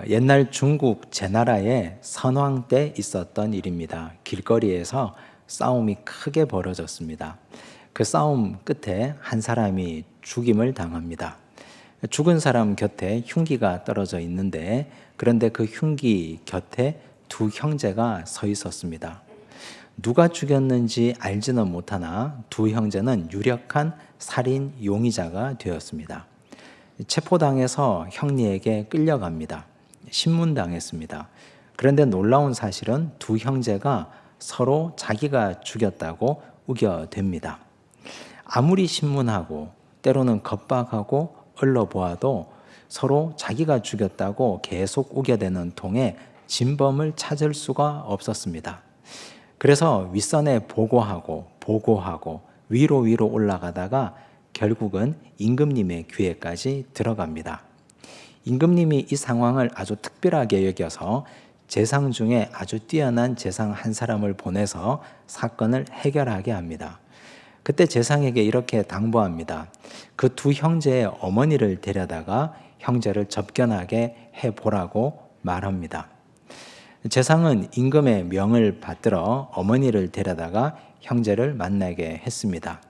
옛날 중국 제나라의 선왕 때 있었던 일입니다. 길거리에서 싸움이 크게 벌어졌습니다. 그 싸움 끝에 한 사람이 죽임을 당합니다. 죽은 사람 곁에 흉기가 떨어져 있는데, 그런데 그 흉기 곁에 두 형제가 서 있었습니다. 누가 죽였는지 알지는 못하나 두 형제는 유력한 살인 용의자가 되었습니다. 체포당해서 형리에게 끌려갑니다. 신문당했습니다. 그런데 놀라운 사실은 두 형제가 서로 자기가 죽였다고 우겨댑니다. 아무리 신문하고 때로는 겁박하고 얼러보아도 서로 자기가 죽였다고 계속 우겨대는 통에 진범을 찾을 수가 없었습니다. 그래서 윗선에 보고하고 위로 올라가다가 결국은 임금님의 귀에까지 들어갑니다. 임금님이 이 상황을 아주 특별하게 여겨서 재상 중에 아주 뛰어난 재상 한 사람을 보내서 사건을 해결하게 합니다. 그때 재상에게 이렇게 당부합니다. 그 두 형제의 어머니를 데려다가 형제를 접견하게 해보라고 말합니다. 재상은 임금의 명을 받들어 어머니를 데려다가 형제를 만나게 했습니다.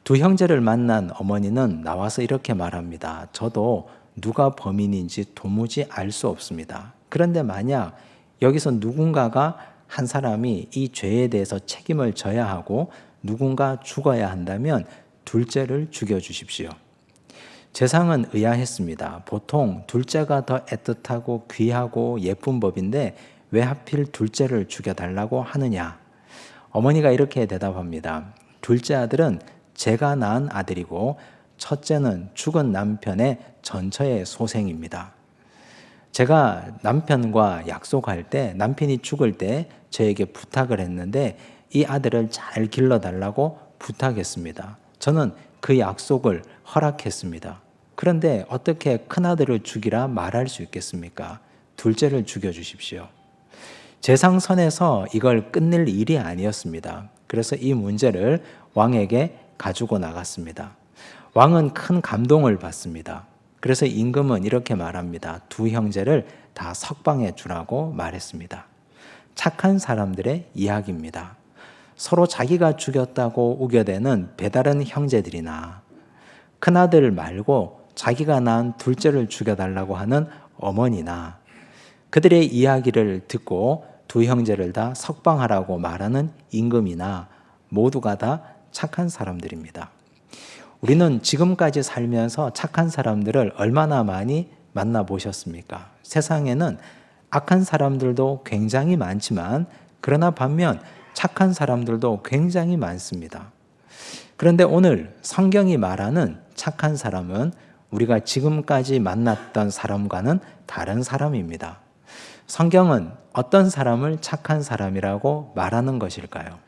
두 형제를 만난 어머니는 나와서 이렇게 말합니다. 저도 누가 범인인지 도무지 알 수 없습니다. 그런데 만약 여기서 누군가가 한 사람이 이 죄에 대해서 책임을 져야 하고 누군가 죽어야 한다면 둘째를 죽여주십시오. 재상은 의아했습니다. 보통 둘째가 더 애틋하고 귀하고 예쁜 법인데 왜 하필 둘째를 죽여달라고 하느냐? 어머니가 이렇게 대답합니다. 둘째 아들은 제가 낳은 아들이고 첫째는 죽은 남편의 전처의 소생입니다. 제가 남편과 약속할 때 남편이 죽을 때 저에게 부탁을 했는데 이 아들을 잘 길러달라고 부탁했습니다. 저는 그 약속을 허락했습니다. 그런데 어떻게 큰아들을 죽이라 말할 수 있겠습니까? 둘째를 죽여주십시오. 재상선에서 이걸 끝낼 일이 아니었습니다. 그래서 이 문제를 왕에게 가지고 나갔습니다. 왕은 큰 감동을 받습니다. 그래서 임금은 이렇게 말합니다. 두 형제를 다 석방해 주라고 말했습니다. 착한 사람들의 이야기입니다. 서로 자기가 죽였다고 우겨대는 배다른 형제들이나 큰아들 말고 자기가 낳은 둘째를 죽여달라고 하는 어머니나 그들의 이야기를 듣고 두 형제를 다 석방하라고 말하는 임금이나 모두가 다 착한 사람들입니다. 우리는 지금까지 살면서 착한 사람들을 얼마나 많이 만나보셨습니까? 세상에는 악한 사람들도 굉장히 많지만 그러나 반면 착한 사람들도 굉장히 많습니다. 그런데 오늘 성경이 말하는 착한 사람은 우리가 지금까지 만났던 사람과는 다른 사람입니다. 성경은 어떤 사람을 착한 사람이라고 말하는 것일까요?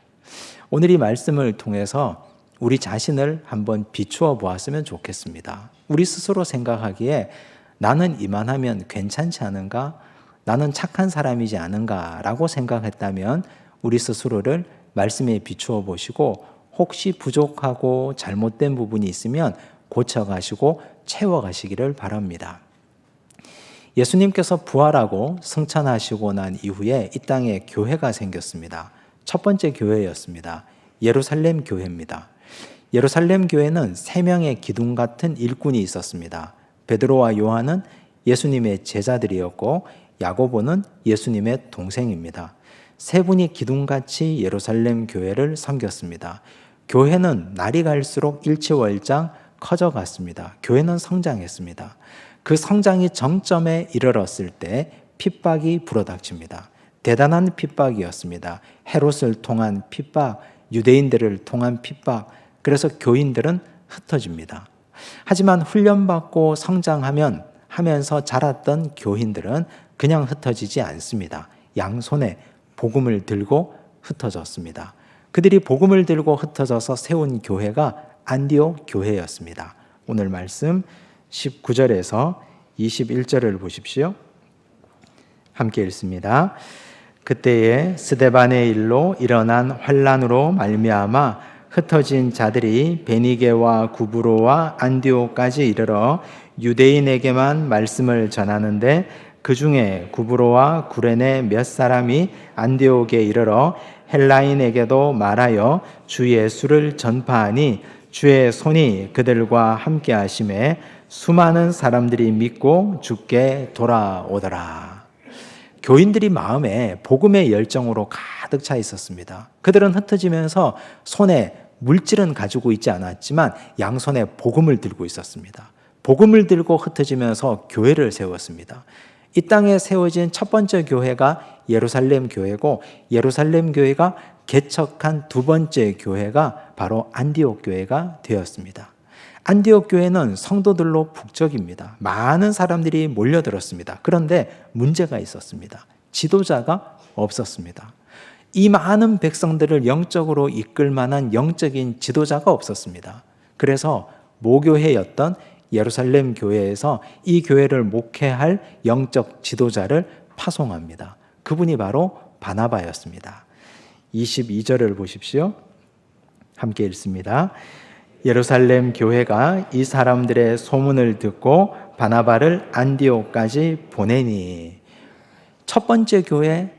오늘 이 말씀을 통해서 우리 자신을 한번 비추어 보았으면 좋겠습니다. 우리 스스로 생각하기에 나는 이만하면 괜찮지 않은가? 나는 착한 사람이지 않은가? 라고 생각했다면 우리 스스로를 말씀에 비추어 보시고 혹시 부족하고 잘못된 부분이 있으면 고쳐가시고 채워가시기를 바랍니다. 예수님께서 부활하고 승천하시고 난 이후에 이 땅에 교회가 생겼습니다. 첫 번째 교회였습니다. 예루살렘 교회입니다. 예루살렘 교회는 3명의 기둥 같은 일꾼이 있었습니다. 베드로와 요한은 예수님의 제자들이었고 야고보는 예수님의 동생입니다. 3분이 기둥같이 예루살렘 교회를 섬겼습니다. 교회는 날이 갈수록 일치월장 커져갔습니다. 교회는 성장했습니다. 그 성장이 정점에 이르렀을 때 핍박이 불어닥칩니다. 대단한 핍박이었습니다. 헤롯을 통한 핍박, 유대인들을 통한 핍박, 그래서 교인들은 흩어집니다. 하지만 훈련받고 성장하면서 자랐던 교인들은 그냥 흩어지지 않습니다. 양손에 복음을 들고 흩어졌습니다. 그들이 복음을 들고 흩어져서 세운 교회가 안디옥 교회였습니다. 오늘 말씀 19절에서 21절을 보십시오. 함께 읽습니다. 그때에 스데반의 일로 일어난 환란으로 말미암아 흩어진 자들이 베니게와 구브로와 안디옥까지 이르러 유대인에게만 말씀을 전하는데 그 중에 구브로와 구레네 몇 사람이 안디옥에 이르러 헬라인에게도 말하여 주 예수를 전파하니 주의 손이 그들과 함께 하심에 수많은 사람들이 믿고 주께 돌아오더라. 교인들이 마음에 복음의 열정으로 가득 차 있었습니다. 그들은 흩어지면서 손에 물질은 가지고 있지 않았지만 양손에 복음을 들고 있었습니다. 복음을 들고 흩어지면서 교회를 세웠습니다. 이 땅에 세워진 첫 번째 교회가 예루살렘 교회고, 예루살렘 교회가 개척한 두 번째 교회가 바로 안디옥 교회가 되었습니다. 안디옥 교회는 성도들로 북적입니다. 많은 사람들이 몰려들었습니다. 그런데 문제가 있었습니다. 지도자가 없었습니다. 이 많은 백성들을 영적으로 이끌 만한 영적인 지도자가 없었습니다. 그래서 모교회였던 예루살렘 교회에서 이 교회를 목회할 영적 지도자를 파송합니다. 그분이 바로 바나바였습니다. 22절을 보십시오. 함께 읽습니다. 예루살렘 교회가 이 사람들의 소문을 듣고 바나바를 안디옥까지 보내니, 첫 번째 교회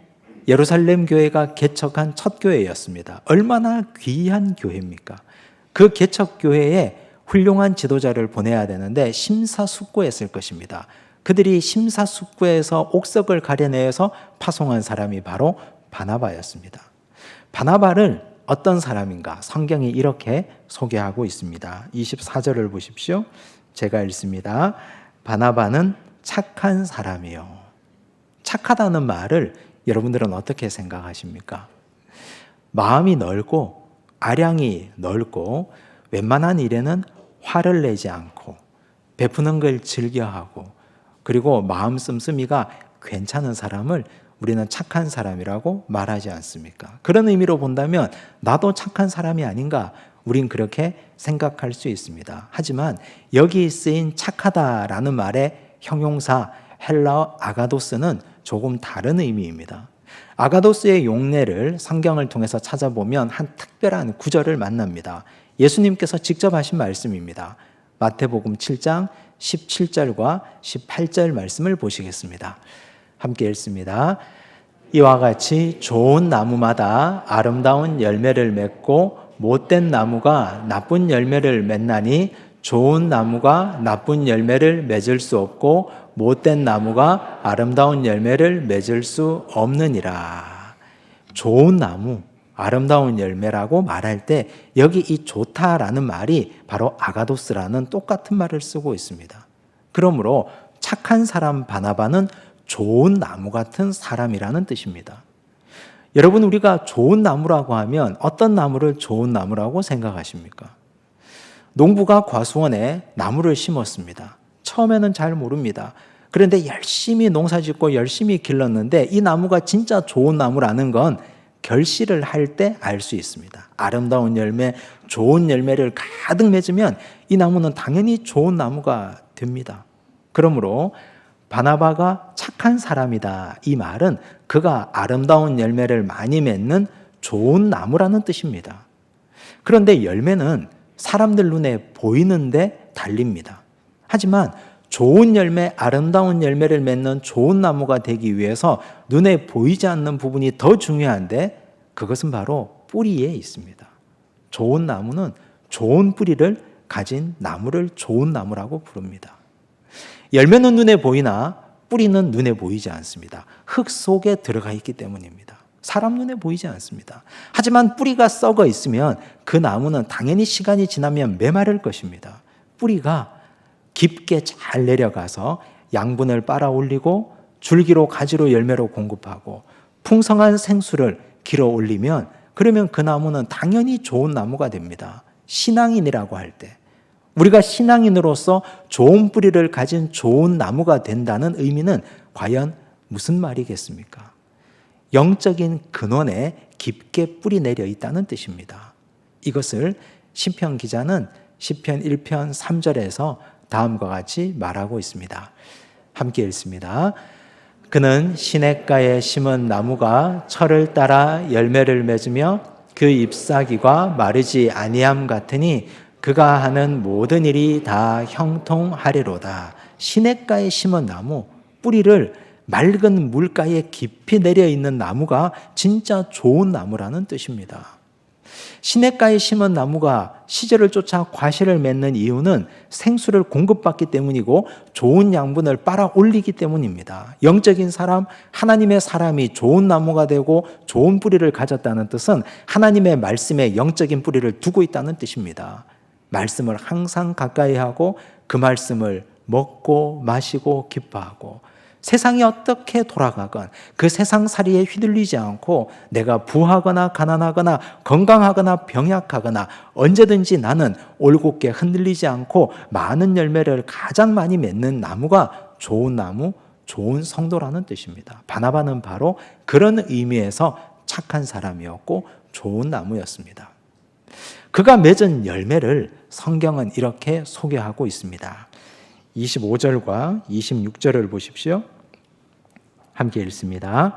예루살렘 교회가 개척한 첫 교회였습니다. 얼마나 귀한 교회입니까? 그 개척 교회에 훌륭한 지도자를 보내야 되는데 심사숙고했을 것입니다. 그들이 심사숙고해서 옥석을 가려내서 파송한 사람이 바로 바나바였습니다. 바나바를 어떤 사람인가? 성경이 이렇게 소개하고 있습니다. 24절을 보십시오. 제가 읽습니다. 바나바는 착한 사람이요. 착하다는 말을 여러분들은 어떻게 생각하십니까? 마음이 넓고 아량이 넓고 웬만한 일에는 화를 내지 않고 베푸는 걸 즐겨하고, 그리고 마음 씀씀이가 괜찮은 사람을 우리는 착한 사람이라고 말하지 않습니까? 그런 의미로 본다면 나도 착한 사람이 아닌가, 우린 그렇게 생각할 수 있습니다. 하지만 여기 쓰인 착하다라는 말의 형용사 헬라어 아가도스는 조금 다른 의미입니다. 아가도스의 용례를 성경을 통해서 찾아보면 한 특별한 구절을 만납니다. 예수님께서 직접 하신 말씀입니다. 마태복음 7장 17절과 18절 말씀을 보시겠습니다. 함께 읽습니다. 이와 같이 좋은 나무마다 아름다운 열매를 맺고 못된 나무가 나쁜 열매를 맺나니 좋은 나무가 나쁜 열매를 맺을 수 없고 못된 나무가 아름다운 열매를 맺을 수 없느니라. 좋은 나무, 아름다운 열매라고 말할 때 여기 이 좋다라는 말이 바로 아가도스라는 똑같은 말을 쓰고 있습니다. 그러므로 착한 사람 바나바는 좋은 나무 같은 사람이라는 뜻입니다. 여러분, 우리가 좋은 나무라고 하면 어떤 나무를 좋은 나무라고 생각하십니까? 농부가 과수원에 나무를 심었습니다. 처음에는 잘 모릅니다. 그런데 열심히 농사짓고 열심히 길렀는데 이 나무가 진짜 좋은 나무라는 건 결실을 할 때 알 수 있습니다. 아름다운 열매, 좋은 열매를 가득 맺으면 이 나무는 당연히 좋은 나무가 됩니다. 그러므로 바나바가 착한 사람이다, 이 말은 그가 아름다운 열매를 많이 맺는 좋은 나무라는 뜻입니다. 그런데 열매는 사람들 눈에 보이는데 달립니다. 하지만 좋은 열매, 아름다운 열매를 맺는 좋은 나무가 되기 위해서 눈에 보이지 않는 부분이 더 중요한데 그것은 바로 뿌리에 있습니다. 좋은 나무는 좋은 뿌리를 가진 나무를 좋은 나무라고 부릅니다. 열매는 눈에 보이나 뿌리는 눈에 보이지 않습니다. 흙 속에 들어가 있기 때문입니다. 사람 눈에 보이지 않습니다. 하지만 뿌리가 썩어 있으면 그 나무는 당연히 시간이 지나면 메마를 것입니다. 뿌리가 깊게 잘 내려가서 양분을 빨아 올리고 줄기로 가지로 열매로 공급하고 풍성한 생수를 길어 올리면, 그러면 그 나무는 당연히 좋은 나무가 됩니다. 신앙인이라고 할 때 우리가 신앙인으로서 좋은 뿌리를 가진 좋은 나무가 된다는 의미는 과연 무슨 말이겠습니까? 영적인 근원에 깊게 뿌리 내려 있다는 뜻입니다. 이것을 시편 기자는 시편 1편 3절에서 다음과 같이 말하고 있습니다. 함께 읽습니다. 그는 시냇가에 심은 나무가 철을 따라 열매를 맺으며 그 잎사귀가 마르지 아니함 같으니 그가 하는 모든 일이 다 형통하리로다. 시냇가에 심은 나무, 뿌리를 맑은 물가에 깊이 내려 있는 나무가 진짜 좋은 나무라는 뜻입니다. 시냇가에 심은 나무가 시절을 쫓아 과실을 맺는 이유는 생수를 공급받기 때문이고 좋은 양분을 빨아 올리기 때문입니다. 영적인 사람, 하나님의 사람이 좋은 나무가 되고 좋은 뿌리를 가졌다는 뜻은 하나님의 말씀에 영적인 뿌리를 두고 있다는 뜻입니다. 말씀을 항상 가까이 하고 그 말씀을 먹고 마시고 기뻐하고 세상이 어떻게 돌아가건 그 세상살이에 휘둘리지 않고 내가 부하거나 가난하거나 건강하거나 병약하거나 언제든지 나는 올곧게 흔들리지 않고 많은 열매를 가장 많이 맺는 나무가 좋은 나무, 좋은 성도라는 뜻입니다. 바나바는 바로 그런 의미에서 착한 사람이었고 좋은 나무였습니다. 그가 맺은 열매를 성경은 이렇게 소개하고 있습니다. 25절과 26절을 보십시오. 함께 읽습니다.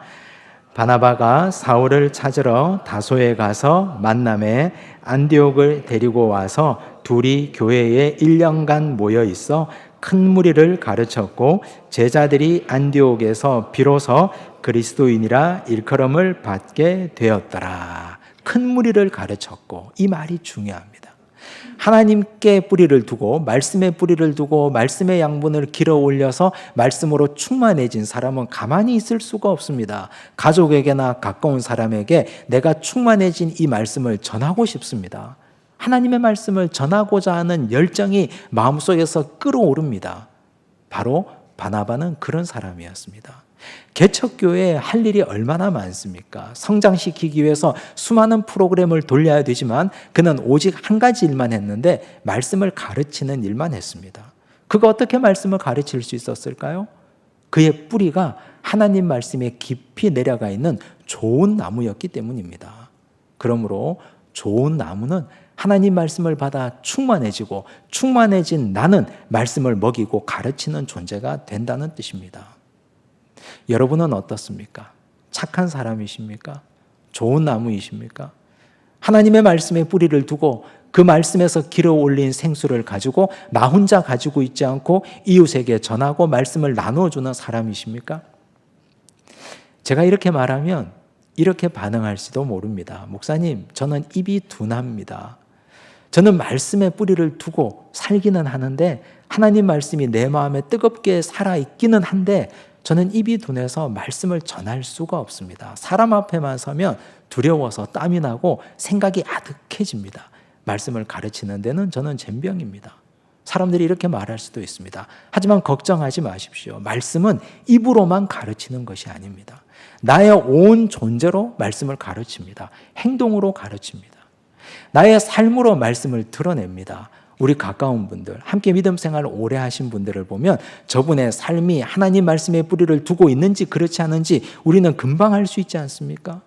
바나바가 사울을 찾으러 다소에 가서 만남에 안디옥을 데리고 와서 둘이 교회에 1년간 모여 있어 큰 무리를 가르쳤고 제자들이 안디옥에서 비로소 그리스도인이라 일컬음을 받게 되었더라. 큰 무리를 가르쳤고, 이 말이 중요합니다. 하나님께 뿌리를 두고 말씀에 뿌리를 두고 말씀의 양분을 길어 올려서 말씀으로 충만해진 사람은 가만히 있을 수가 없습니다. 가족에게나 가까운 사람에게 내가 충만해진 이 말씀을 전하고 싶습니다. 하나님의 말씀을 전하고자 하는 열정이 마음속에서 끓어오릅니다. 바로 바나바는 그런 사람이었습니다. 개척교회에 할 일이 얼마나 많습니까? 성장시키기 위해서 수많은 프로그램을 돌려야 되지만 그는 오직 한 가지 일만 했는데 말씀을 가르치는 일만 했습니다. 그가 어떻게 말씀을 가르칠 수 있었을까요? 그의 뿌리가 하나님 말씀에 깊이 내려가 있는 좋은 나무였기 때문입니다. 그러므로 좋은 나무는 하나님 말씀을 받아 충만해지고 충만해진 나는 말씀을 먹이고 가르치는 존재가 된다는 뜻입니다. 여러분은 어떻습니까? 착한 사람이십니까? 좋은 나무이십니까? 하나님의 말씀에 뿌리를 두고 그 말씀에서 길어 올린 생수를 가지고 나 혼자 가지고 있지 않고 이웃에게 전하고 말씀을 나누어주는 사람이십니까? 제가 이렇게 말하면 이렇게 반응할지도 모릅니다. 목사님, 저는 입이 둔합니다. 저는 말씀에 뿌리를 두고 살기는 하는데 하나님 말씀이 내 마음에 뜨겁게 살아있기는 한데 저는 입이 둔해서 말씀을 전할 수가 없습니다. 사람 앞에만 서면 두려워서 땀이 나고 생각이 아득해집니다. 말씀을 가르치는 데는 저는 젬병입니다. 사람들이 이렇게 말할 수도 있습니다. 하지만 걱정하지 마십시오. 말씀은 입으로만 가르치는 것이 아닙니다. 나의 온 존재로 말씀을 가르칩니다. 행동으로 가르칩니다. 나의 삶으로 말씀을 드러냅니다. 우리 가까운 분들, 함께 믿음 생활을 오래 하신 분들을 보면 저분의 삶이 하나님 말씀에 뿌리를 두고 있는지 그렇지 않은지 우리는 금방 알 수 있지 않습니까?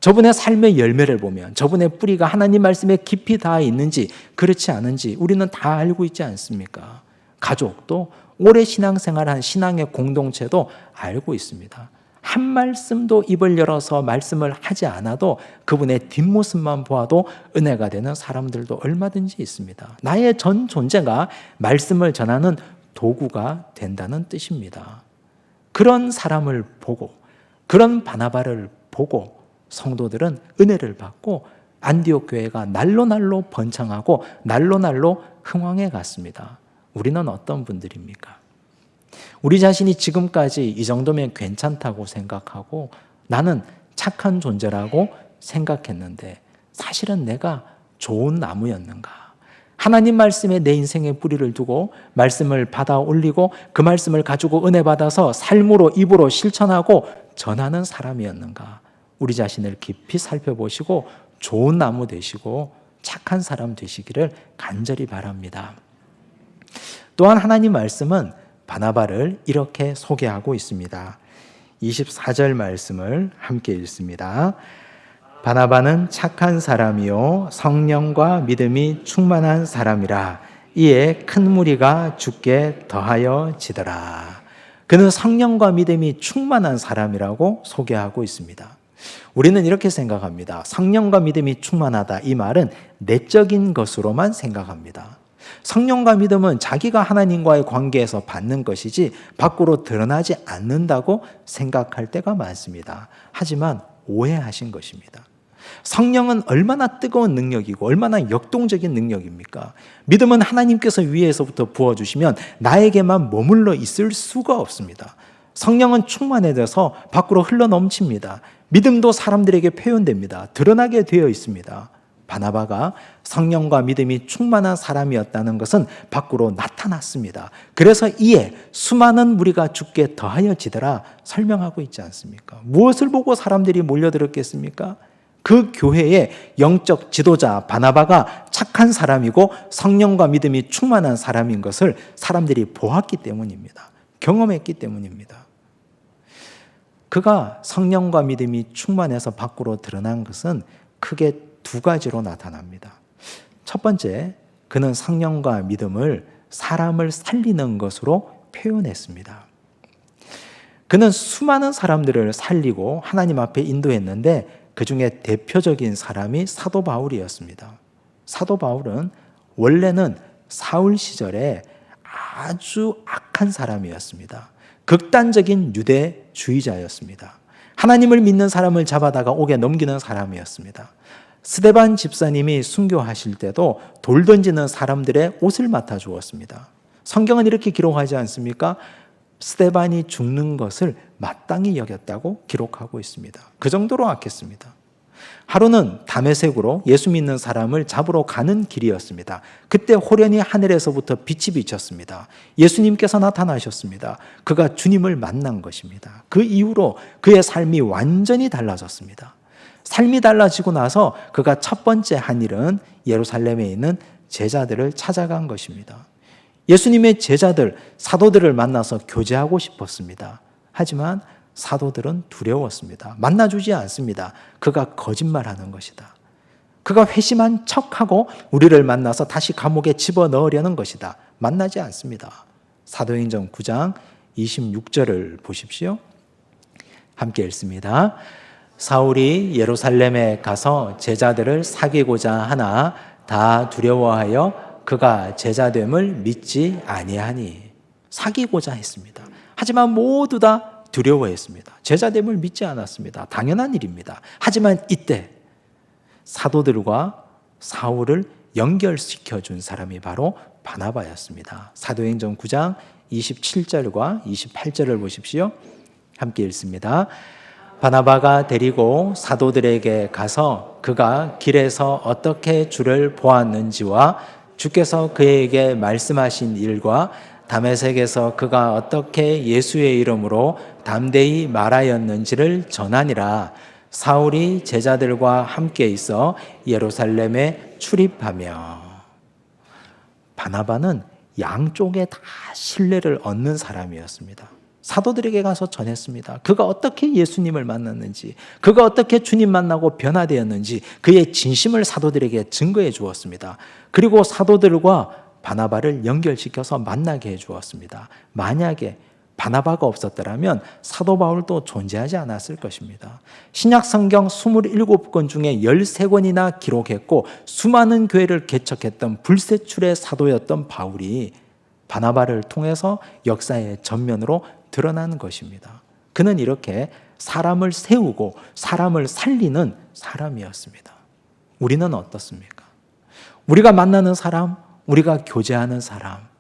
저분의 삶의 열매를 보면 저분의 뿌리가 하나님 말씀에 깊이 닿아 있는지 그렇지 않은지 우리는 다 알고 있지 않습니까? 가족도 오래 신앙생활한 신앙의 공동체도 알고 있습니다. 한 말씀도 입을 열어서 말씀을 하지 않아도 그분의 뒷모습만 보아도 은혜가 되는 사람들도 얼마든지 있습니다. 나의 전 존재가 말씀을 전하는 도구가 된다는 뜻입니다. 그런 사람을 보고 그런 바나바를 보고 성도들은 은혜를 받고 안디옥 교회가 날로 번창하고 날로 흥왕해 갔습니다. 우리는 어떤 분들입니까? 우리 자신이 지금까지 이 정도면 괜찮다고 생각하고 나는 착한 존재라고 생각했는데 사실은 내가 좋은 나무였는가? 하나님 말씀에 내 인생에 뿌리를 두고 말씀을 받아 올리고 그 말씀을 가지고 은혜 받아서 삶으로 입으로 실천하고 전하는 사람이었는가? 우리 자신을 깊이 살펴보시고 좋은 나무 되시고 착한 사람 되시기를 간절히 바랍니다. 또한 하나님 말씀은 바나바를 이렇게 소개하고 있습니다. 24절 말씀을 함께 읽습니다. 바나바는 착한 사람이요 성령과 믿음이 충만한 사람이라 이에 큰 무리가 주께 더하여 지더라. 그는 성령과 믿음이 충만한 사람이라고 소개하고 있습니다. 우리는 이렇게 생각합니다. 성령과 믿음이 충만하다, 이 말은 내적인 것으로만 생각합니다. 성령과 믿음은 자기가 하나님과의 관계에서 받는 것이지 밖으로 드러나지 않는다고 생각할 때가 많습니다. 하지만 오해하신 것입니다. 성령은 얼마나 뜨거운 능력이고 얼마나 역동적인 능력입니까? 믿음은 하나님께서 위에서부터 부어주시면 나에게만 머물러 있을 수가 없습니다. 성령은 충만해져서 밖으로 흘러넘칩니다. 믿음도 사람들에게 표현됩니다. 드러나게 되어 있습니다. 바나바가 성령과 믿음이 충만한 사람이었다는 것은 밖으로 나타났습니다. 그래서 이에 수많은 무리가 죽게 더하여지더라 설명하고 있지 않습니까? 무엇을 보고 사람들이 몰려들었겠습니까? 그 교회의 영적 지도자 바나바가 착한 사람이고 성령과 믿음이 충만한 사람인 것을 사람들이 보았기 때문입니다. 경험했기 때문입니다. 그가 성령과 믿음이 충만해서 밖으로 드러난 것은 크게 두 가지로 나타납니다. 첫 번째, 그는 성령과 믿음을 사람을 살리는 것으로 표현했습니다. 그는 수많은 사람들을 살리고 하나님 앞에 인도했는데 그 중에 대표적인 사람이 사도 바울이었습니다. 사도 바울은 원래는 사울 시절에 아주 악한 사람이었습니다. 극단적인 유대주의자였습니다. 하나님을 믿는 사람을 잡아다가 옥에 넘기는 사람이었습니다. 스데반 집사님이 순교하실 때도 돌 던지는 사람들의 옷을 맡아 주었습니다. 성경은 이렇게 기록하지 않습니까? 스데반이 죽는 것을 마땅히 여겼다고 기록하고 있습니다. 그 정도로 악했습니다. 하루는 다메섹으로 예수 믿는 사람을 잡으러 가는 길이었습니다. 그때 호련히 하늘에서부터 빛이 비쳤습니다. 예수님께서 나타나셨습니다. 그가 주님을 만난 것입니다. 그 이후로 그의 삶이 완전히 달라졌습니다. 삶이 달라지고 나서 그가 첫 번째 한 일은 예루살렘에 있는 제자들을 찾아간 것입니다. 예수님의 제자들, 사도들을 만나서 교제하고 싶었습니다. 하지만 사도들은 두려웠습니다. 만나주지 않습니다. 그가 거짓말하는 것이다. 그가 회심한 척하고 우리를 만나서 다시 감옥에 집어넣으려는 것이다. 만나지 않습니다. 사도행전 9장 26절을 보십시오. 함께 읽습니다. 사울이 예루살렘에 가서 제자들을 사귀고자 하나 다 두려워하여 그가 제자됨을 믿지 아니하니. 사귀고자 했습니다. 하지만 모두 다 두려워했습니다. 제자됨을 믿지 않았습니다. 당연한 일입니다. 하지만 이때 사도들과 사울을 연결시켜 준 사람이 바로 바나바였습니다. 사도행전 9장 27절과 28절을 보십시오. 함께 읽습니다. 바나바가 데리고 사도들에게 가서 그가 길에서 어떻게 주를 보았는지와 주께서 그에게 말씀하신 일과 다메섹에서 그가 어떻게 예수의 이름으로 담대히 말하였는지를 전하니라. 사울이 제자들과 함께 있어 예루살렘에 출입하며. 바나바는 양쪽에 다 신뢰를 얻는 사람이었습니다. 사도들에게 가서 전했습니다. 그가 어떻게 예수님을 만났는지, 그가 어떻게 주님 만나고 변화되었는지 그의 진심을 사도들에게 증거해 주었습니다. 그리고 사도들과 바나바를 연결시켜서 만나게 해 주었습니다. 만약에 바나바가 없었더라면 사도 바울도 존재하지 않았을 것입니다. 신약 성경 27권 중에 13권이나 기록했고 수많은 교회를 개척했던 불세출의 사도였던 바울이 바나바를 통해서 역사의 전면으로 드러난 것입니다. 그는 이렇게 사람을 세우고 사람을 살리는 사람이었습니다. 우리는 어떻습니까? 우리가 만나는 사람, 우리가 교제하는 사람,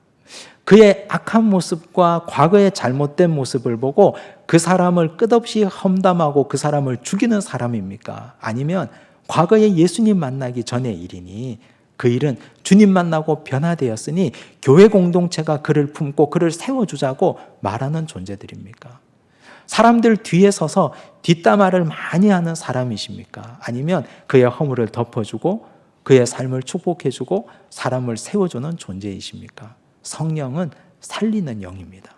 그의 악한 모습과 과거의 잘못된 모습을 보고 그 사람을 끝없이 험담하고 그 사람을 죽이는 사람입니까? 아니면 과거에 예수님 만나기 전의 일이니 그 일은 주님 만나고 변화되었으니 교회 공동체가 그를 품고 그를 세워주자고 말하는 존재들입니까? 사람들 뒤에 서서 뒷담화를 많이 하는 사람이십니까? 아니면 그의 허물을 덮어주고 그의 삶을 축복해주고 사람을 세워주는 존재이십니까? 성령은 살리는 영입니다.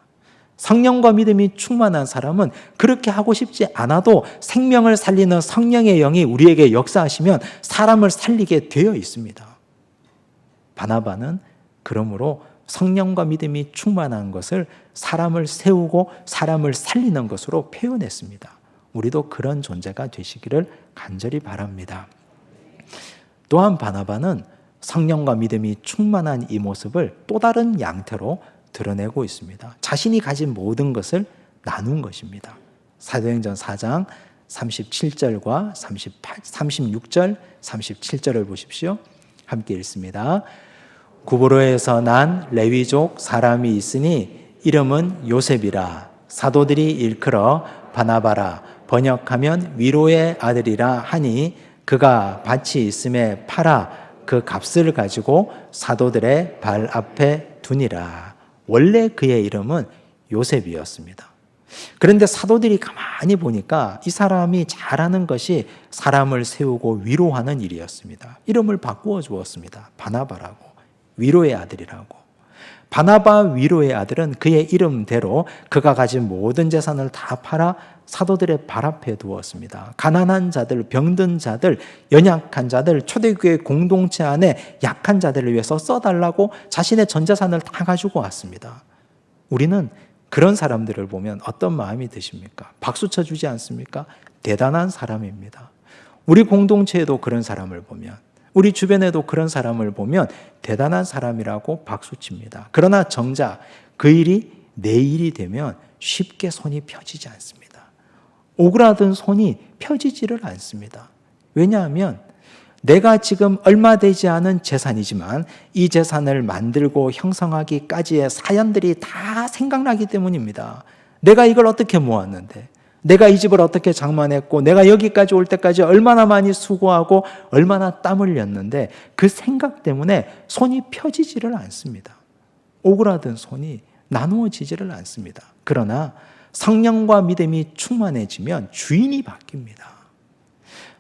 성령과 믿음이 충만한 사람은 그렇게 하고 싶지 않아도 생명을 살리는 성령의 영이 우리에게 역사하시면 사람을 살리게 되어 있습니다. 바나바는 그러므로 성령과 믿음이 충만한 것을 사람을 세우고 사람을 살리는 것으로 표현했습니다. 우리도 그런 존재가 되시기를 간절히 바랍니다. 또한 바나바는 성령과 믿음이 충만한 이 모습을 또 다른 양태로 드러내고 있습니다. 자신이 가진 모든 것을 나눈 것입니다. 사도행전 4장 37절과 36절, 37절을 보십시오. 함께 읽습니다. 구브로에서 난 레위족 사람이 있으니 이름은 요셉이라. 사도들이 일컬어 바나바라, 번역하면 위로의 아들이라 하니 그가 밭이 있음에 팔아 그 값을 가지고 사도들의 발 앞에 두니라. 원래 그의 이름은 요셉이었습니다. 그런데 사도들이 가만히 보니까 이 사람이 잘하는 것이 사람을 세우고 위로하는 일이었습니다. 이름을 바꾸어 주었습니다. 바나바라고, 위로의 아들이라고. 바나바 위로의 아들은 그의 이름대로 그가 가진 모든 재산을 다 팔아 사도들의 발 앞에 두었습니다. 가난한 자들, 병든 자들, 연약한 자들, 초대교회 공동체 안에 약한 자들을 위해서 써달라고 자신의 전 재산을 다 가지고 왔습니다. 우리는 그런 사람들을 보면 어떤 마음이 드십니까? 박수 쳐주지 않습니까? 대단한 사람입니다. 우리 공동체에도 그런 사람을 보면, 우리 주변에도 그런 사람을 보면 대단한 사람이라고 박수칩니다. 그러나 정작 그 일이 내 일이 되면 쉽게 손이 펴지지 않습니다. 오그라든 손이 펴지지를 않습니다. 왜냐하면 내가 지금 얼마 되지 않은 재산이지만 이 재산을 만들고 형성하기까지의 사연들이 다 생각나기 때문입니다. 내가 이걸 어떻게 모았는데, 내가 이 집을 어떻게 장만했고, 내가 여기까지 올 때까지 얼마나 많이 수고하고 얼마나 땀 흘렸는데 그 생각 때문에 손이 펴지지를 않습니다. 오그라든 손이 나누어지지를 않습니다. 그러나 성령과 믿음이 충만해지면 주인이 바뀝니다.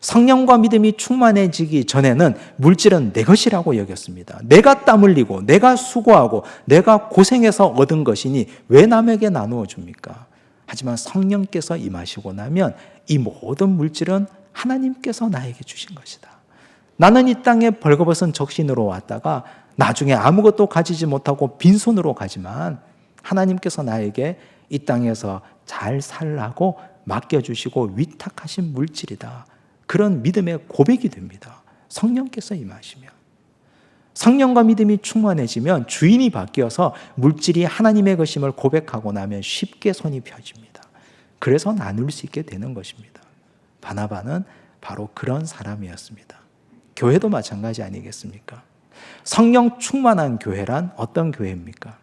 성령과 믿음이 충만해지기 전에는 물질은 내 것이라고 여겼습니다. 내가 땀 흘리고 내가 수고하고 내가 고생해서 얻은 것이니 왜 남에게 나누어 줍니까? 하지만 성령께서 임하시고 나면 이 모든 물질은 하나님께서 나에게 주신 것이다. 나는 이 땅에 벌거벗은 적신으로 왔다가 나중에 아무것도 가지지 못하고 빈손으로 가지만 하나님께서 나에게 이 땅에서 잘 살라고 맡겨주시고 위탁하신 물질이다. 그런 믿음의 고백이 됩니다. 성령께서 임하시면. 성령과 믿음이 충만해지면 주인이 바뀌어서 물질이 하나님의 것임을 고백하고 나면 쉽게 손이 펴집니다. 그래서 나눌 수 있게 되는 것입니다. 바나바는 바로 그런 사람이었습니다. 교회도 마찬가지 아니겠습니까? 성령 충만한 교회란 어떤 교회입니까?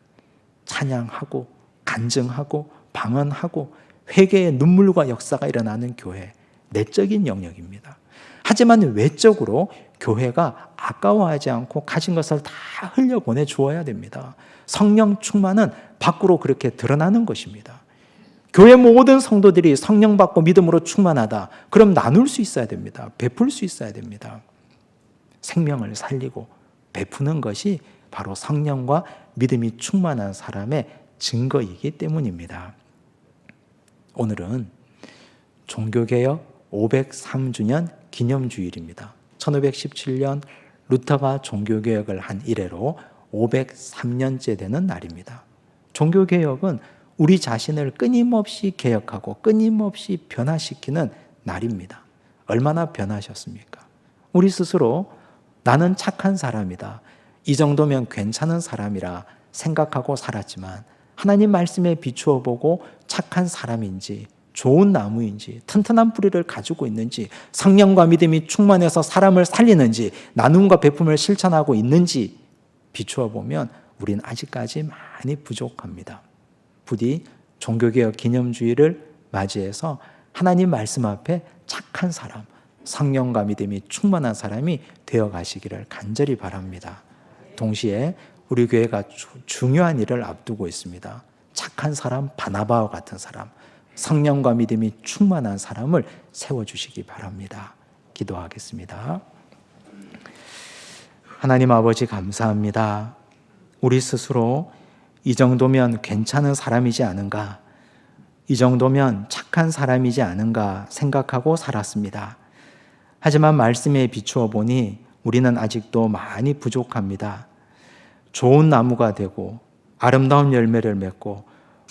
찬양하고 간증하고 방언하고 회개의 눈물과 역사가 일어나는 교회, 내적인 영역입니다. 하지만 외적으로 교회가 아까워하지 않고 가진 것을 다 흘려보내 주어야 됩니다. 성령 충만은 밖으로 그렇게 드러나는 것입니다. 교회 모든 성도들이 성령 받고 믿음으로 충만하다. 그럼 나눌 수 있어야 됩니다. 베풀 수 있어야 됩니다. 생명을 살리고 베푸는 것이 바로 성령과 믿음이 충만한 사람의 증거이기 때문입니다. 오늘은 종교개혁 503주년 기념주일입니다. 1517년 루터가 종교개혁을 한 이래로 503년째 되는 날입니다. 종교개혁은 우리 자신을 끊임없이 개혁하고 끊임없이 변화시키는 날입니다. 얼마나 변하셨습니까? 우리 스스로 나는 착한 사람이다, 이 정도면 괜찮은 사람이라 생각하고 살았지만 하나님 말씀에 비추어 보고 착한 사람인지 좋은 나무인지 튼튼한 뿌리를 가지고 있는지 성령과 믿음이 충만해서 사람을 살리는지 나눔과 베품을 실천하고 있는지 비추어 보면 우린 아직까지 많이 부족합니다. 부디 종교개혁 기념주의를 맞이해서 하나님 말씀 앞에 착한 사람, 성령과 믿음이 충만한 사람이 되어 가시기를 간절히 바랍니다. 동시에 우리 교회가 중요한 일을 앞두고 있습니다. 착한 사람, 바나바와 같은 사람, 성령과 믿음이 충만한 사람을 세워주시기 바랍니다. 기도하겠습니다. 하나님 아버지 감사합니다. 우리 스스로 이 정도면 괜찮은 사람이지 않은가, 이 정도면 착한 사람이지 않은가 생각하고 살았습니다. 하지만 말씀에 비추어 보니 우리는 아직도 많이 부족합니다. 좋은 나무가 되고 아름다운 열매를 맺고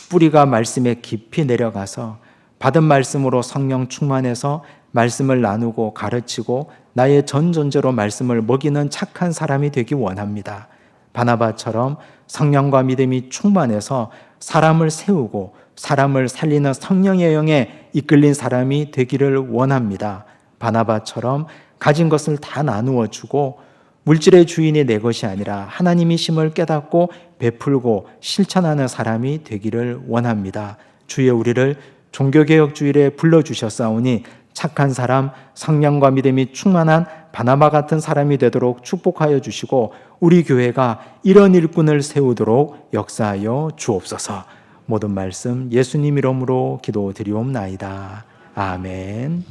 뿌리가 말씀에 깊이 내려가서 받은 말씀으로 성령 충만해서 말씀을 나누고 가르치고 나의 전 존재로 말씀을 먹이는 착한 사람이 되기 원합니다. 바나바처럼 성령과 믿음이 충만해서 사람을 세우고 사람을 살리는 성령의 영에 이끌린 사람이 되기를 원합니다. 바나바처럼 가진 것을 다 나누어 주고 물질의 주인이 내 것이 아니라 하나님이심을 깨닫고 베풀고 실천하는 사람이 되기를 원합니다. 주여 우리를 종교개혁주일에 불러주셨사오니 착한 사람, 성령과 믿음이 충만한 바나바 같은 사람이 되도록 축복하여 주시고 우리 교회가 이런 일꾼을 세우도록 역사하여 주옵소서. 모든 말씀 예수님 이름으로 기도드리옵나이다. 아멘.